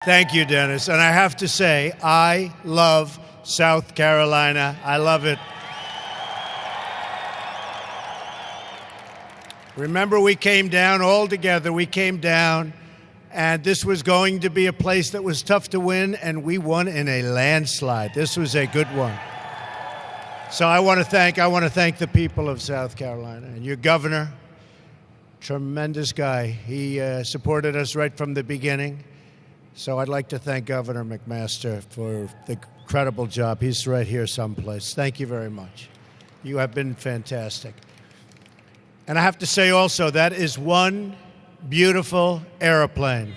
Thank you, Dennis. And I have to say, I love South Carolina. I love it. Remember, we came down all together. We came down, and this was going to be a place that was tough to win, and we won in a landslide. This was a good one. So I want to thank the people of South Carolina and your governor. Tremendous guy. He supported us right from the beginning. So I'd like to thank Governor McMaster for the incredible job. He's right here someplace. Thank you very much. You have been fantastic. And I have to say also, that is one beautiful airplane.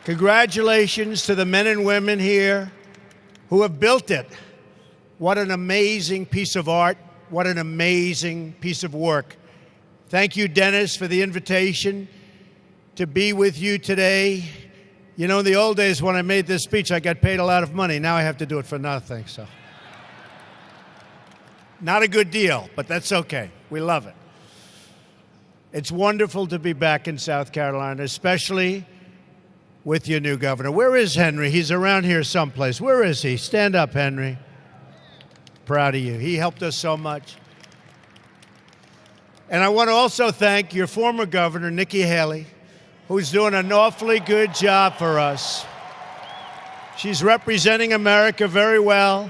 Congratulations to the men and women here who have built it. What an amazing piece of art. What an amazing piece of work. Thank you, Dennis, for the invitation to be with you today. You know, in the old days when I made this speech, I got paid a lot of money. Now I have to do it for nothing, so. Not a good deal, but that's okay. We love it. It's wonderful to be back in South Carolina, especially with your new governor. Where is Henry? He's around here someplace. Where is he? Stand up, Henry. Proud of you. He helped us so much. And I want to also thank your former governor, Nikki Haley, who's doing an awfully good job for us. She's representing America very well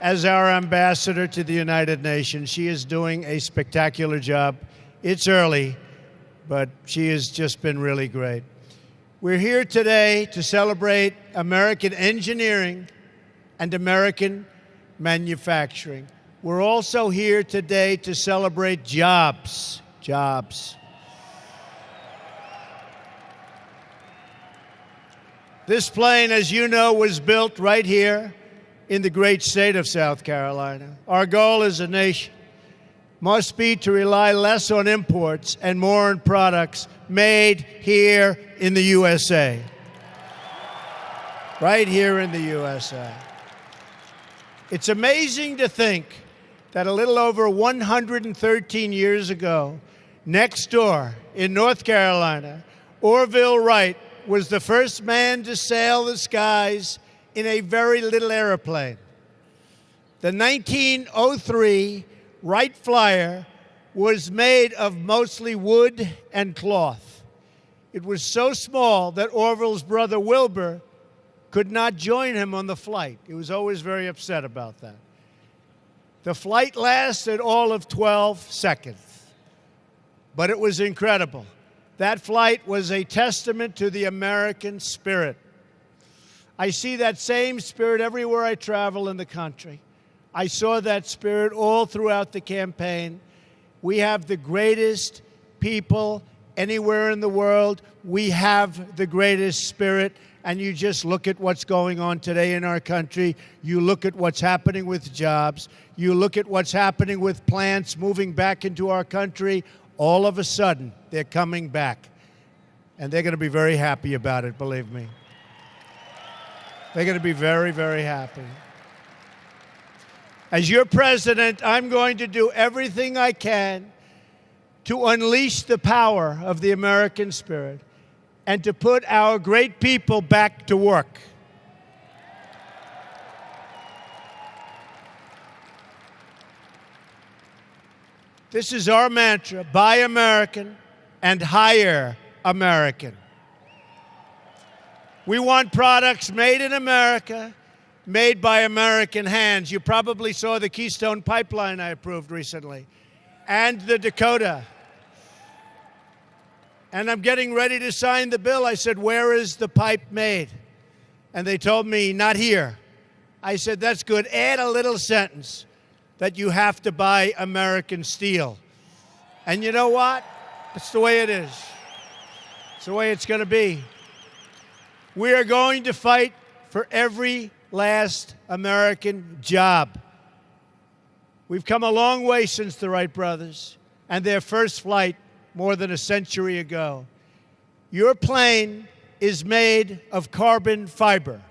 as our ambassador to the United Nations. She is doing a spectacular job. It's early, but she has just been really great. We're here today to celebrate American engineering and American manufacturing. We're also here today to celebrate jobs. Jobs. This plane, as you know, was built right here in the great state of South Carolina. Our goal as a nation must be to rely less on imports and more on products made here in the USA. Right here in the USA. It's amazing to think that a little over 113 years ago, next door in North Carolina, Orville Wright was the first man to sail the skies in a very little airplane. The 1903 Wright Flyer was made of mostly wood and cloth. It was so small that Orville's brother Wilbur could not join him on the flight. He was always very upset about that. The flight lasted all of 12 seconds, but it was incredible. That flight was a testament to the American spirit. I see that same spirit everywhere I travel in the country. I saw that spirit all throughout the campaign. We have the greatest people anywhere in the world. We have the greatest spirit. And you just look at what's going on today in our country. You look at what's happening with jobs. You look at what's happening with plants moving back into our country. All of a sudden, they're coming back. And they're going to be very happy about it, believe me. They're going to be very, very happy. As your president, I'm going to do everything I can to unleash the power of the American spirit and to put our great people back to work. This is our mantra: buy American and hire American. We want products made in America, made by American hands. You probably saw the Keystone Pipeline I approved recently, and the Dakota. And I'm getting ready to sign the bill. I said, where is the pipe made? And they told me, not here. I said, that's good. Add a little sentence that you have to buy American steel. And you know what? It's the way it is. It's the way it's going to be. We are going to fight for every last American job. We've come a long way since the Wright brothers and their first flight more than a century ago. Your plane is made of carbon fiber.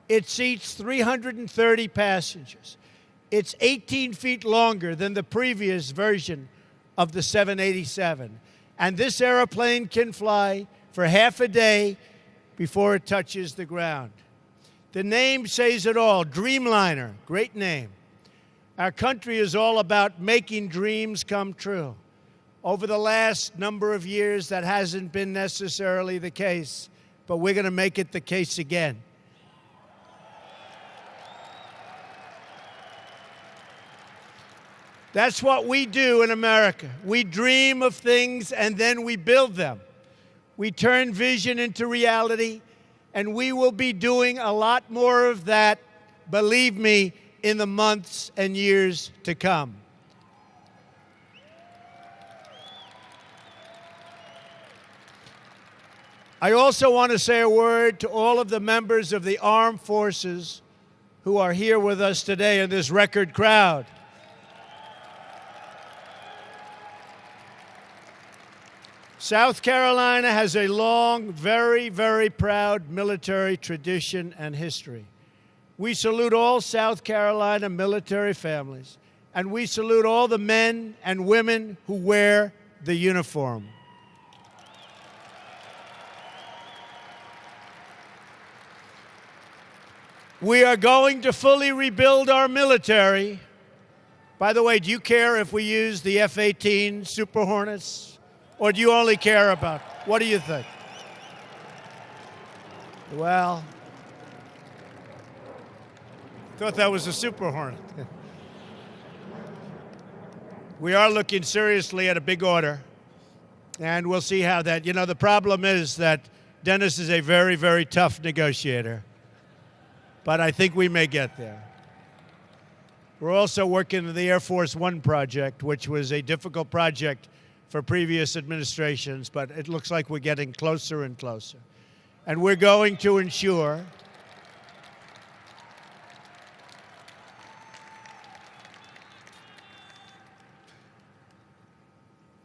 It seats 330 passengers. It's 18 feet longer than the previous version of the 787. And this airplane can fly for half a day before it touches the ground. The name says it all, Dreamliner, great name. Our country is all about making dreams come true. Over the last number of years, that hasn't been necessarily the case, but we're going to make it the case again. That's what we do in America. We dream of things and then we build them. We turn vision into reality, and we will be doing a lot more of that, believe me, in the months and years to come. I also want to say a word to all of the members of the armed forces who are here with us today in this record crowd. South Carolina has a long, very, very proud military tradition and history. We salute all South Carolina military families, and we salute all the men and women who wear the uniform. We are going to fully rebuild our military. By the way, do you care if we use the F-18 Super Hornets? Or do you only care about, what do you think? Well, thought that was a Super Hornet. We are looking seriously at a big order, and we'll see how that, the problem is that Dennis is a very, very tough negotiator, but I think we may get there. We're also working on the Air Force One project, which was a difficult project for previous administrations, but it looks like we're getting closer and closer. And we're going to ensure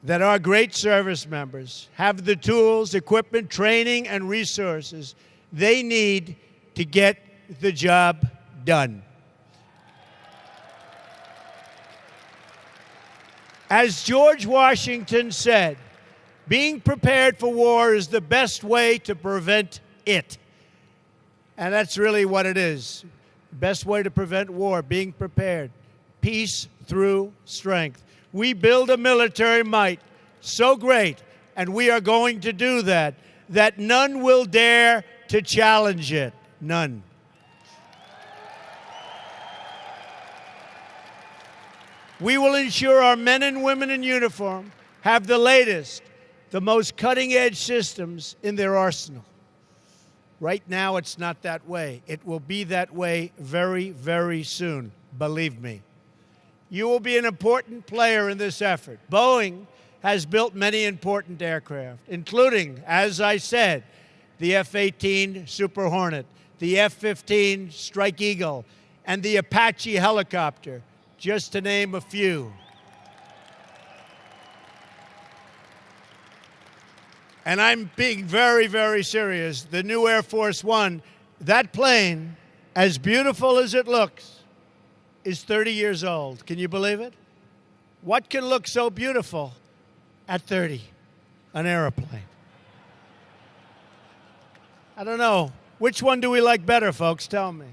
that our great service members have the tools, equipment, training, and resources they need to get the job done. As George Washington said, being prepared for war is the best way to prevent it. And that's really what it is. The best way to prevent war, being prepared. Peace through strength. We build a military might so great, and we are going to do that, that none will dare to challenge it. None. We will ensure our men and women in uniform have the latest, the most cutting-edge systems in their arsenal. Right now, it's not that way. It will be that way very, very soon, believe me. You will be an important player in this effort. Boeing has built many important aircraft, including, as I said, the F-18 Super Hornet, the F-15 Strike Eagle, and the Apache helicopter, just to name a few. And I'm being very, very serious. The new Air Force One, that plane, as beautiful as it looks, is 30 years old. Can you believe it? What can look so beautiful at 30? An airplane. I don't know. Which one do we like better, folks? Tell me.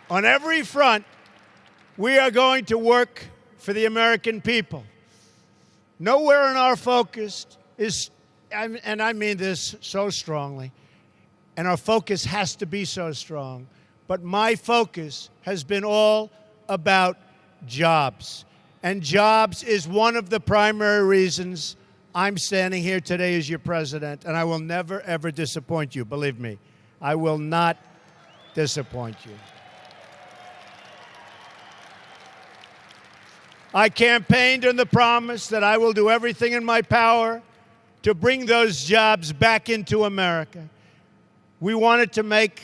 On every front, we are going to work for the American people. Nowhere in our focus is, and I mean this so strongly, and our focus has to be so strong, but my focus has been all about jobs. And jobs is one of the primary reasons I'm standing here today as your president, and I will never, ever disappoint you, believe me. I will not disappoint you. I campaigned on the promise that I will do everything in my power to bring those jobs back into America. We wanted to make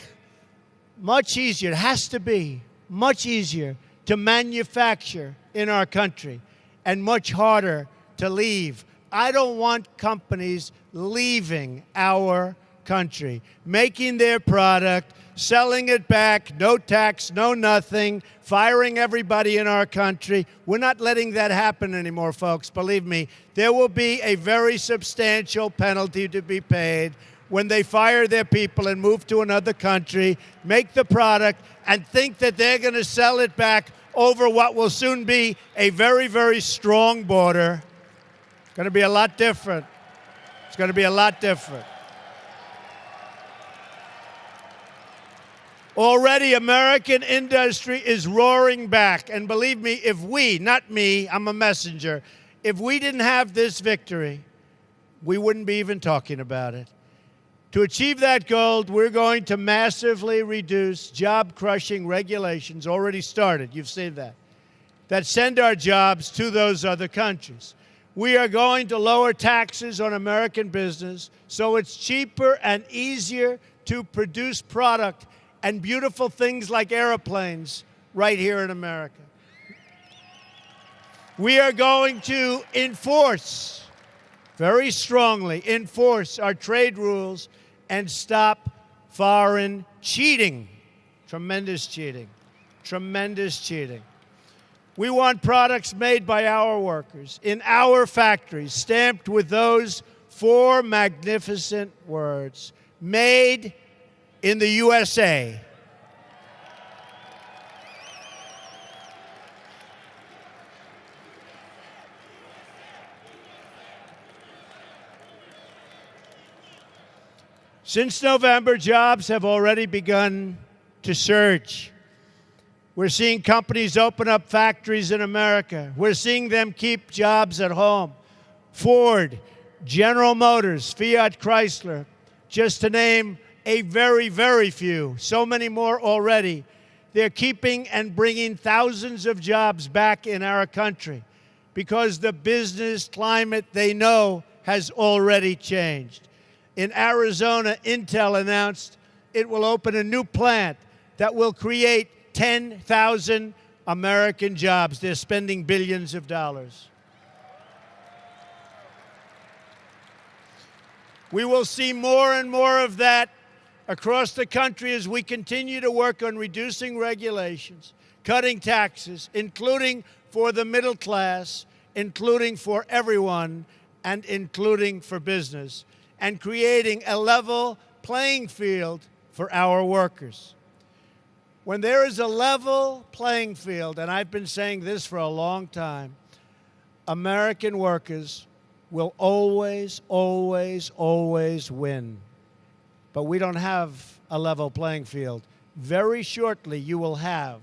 much easier, it has to be much easier to manufacture in our country and much harder to leave. I don't want companies leaving our country, making their product selling it back, no tax, no nothing, firing everybody in our country. We're not letting that happen anymore, folks. Believe me, there will be a very substantial penalty to be paid when they fire their people and move to another country, make the product, and think that they're going to sell it back over what will soon be a very, very strong border. It's going to be a lot different. It's going to be a lot different. Already, American industry is roaring back. And believe me, if we, not me, I'm a messenger, if we didn't have this victory, we wouldn't be even talking about it. To achieve that goal, we're going to massively reduce job-crushing regulations, already started, you've seen that send our jobs to those other countries. We are going to lower taxes on American business so it's cheaper and easier to produce product and beautiful things like airplanes right here in America. We are going to enforce, very strongly, enforce our trade rules and stop foreign cheating. Tremendous cheating. Tremendous cheating. We want products made by our workers in our factories, stamped with those 4 magnificent words: made in the USA. Since November, jobs have already begun to surge. We're seeing companies open up factories in America. We're seeing them keep jobs at home. Ford, General Motors, Fiat Chrysler, just to name a very, very few. So many more already. They're keeping and bringing thousands of jobs back in our country because the business climate they know has already changed. In Arizona, Intel announced it will open a new plant that will create 10,000 American jobs. They're spending billions of dollars. We will see more and more of that across the country as we continue to work on reducing regulations, cutting taxes, including for the middle class, including for everyone, and including for business, and creating a level playing field for our workers. When there is a level playing field, and I've been saying this for a long time, American workers will always, always, always win. But we don't have a level playing field. Very shortly, you will have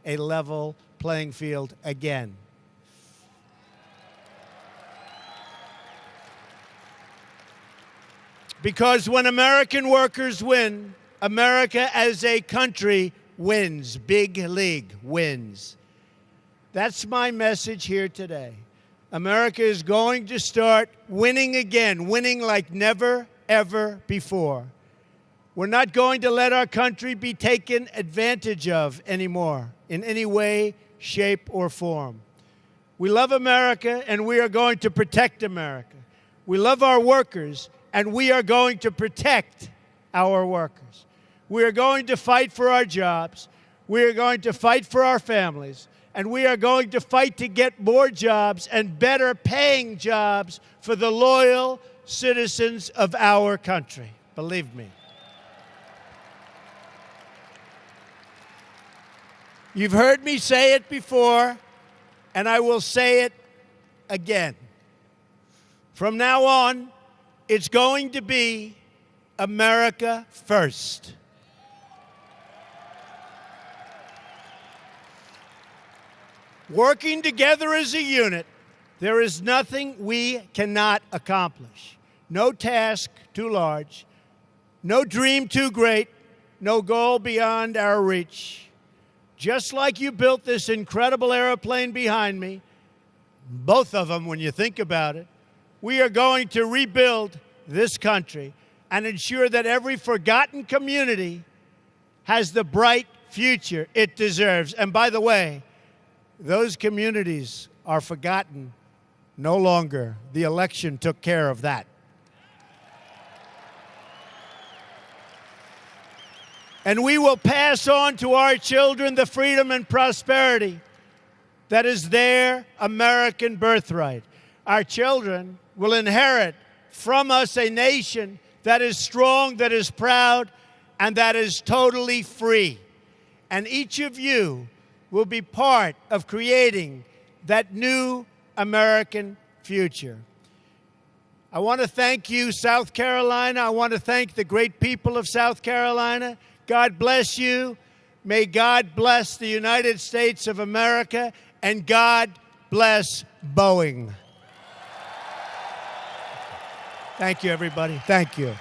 a level playing field again. Because when American workers win, America as a country wins. Big league wins. That's my message here today. America is going to start winning again, winning like never, ever before. We're not going to let our country be taken advantage of anymore in any way, shape, or form. We love America, and we are going to protect America. We love our workers, and we are going to protect our workers. We are going to fight for our jobs. We are going to fight for our families. And we are going to fight to get more jobs and better paying jobs for the loyal citizens of our country. Believe me. You've heard me say it before, and I will say it again. From now on, it's going to be America first. Working together as a unit, there is nothing we cannot accomplish. No task too large, no dream too great, no goal beyond our reach. Just like you built this incredible airplane behind me, both of them when you think about it, we are going to rebuild this country and ensure that every forgotten community has the bright future it deserves. And by the way, those communities are forgotten no longer. The election took care of that. And we will pass on to our children the freedom and prosperity that is their American birthright. Our children will inherit from us a nation that is strong, that is proud, and that is totally free. And each of you will be part of creating that new American future. I want to thank you, South Carolina. I want to thank the great people of South Carolina. God bless you. May God bless the United States of America, and God bless Boeing. Thank you, everybody. Thank you.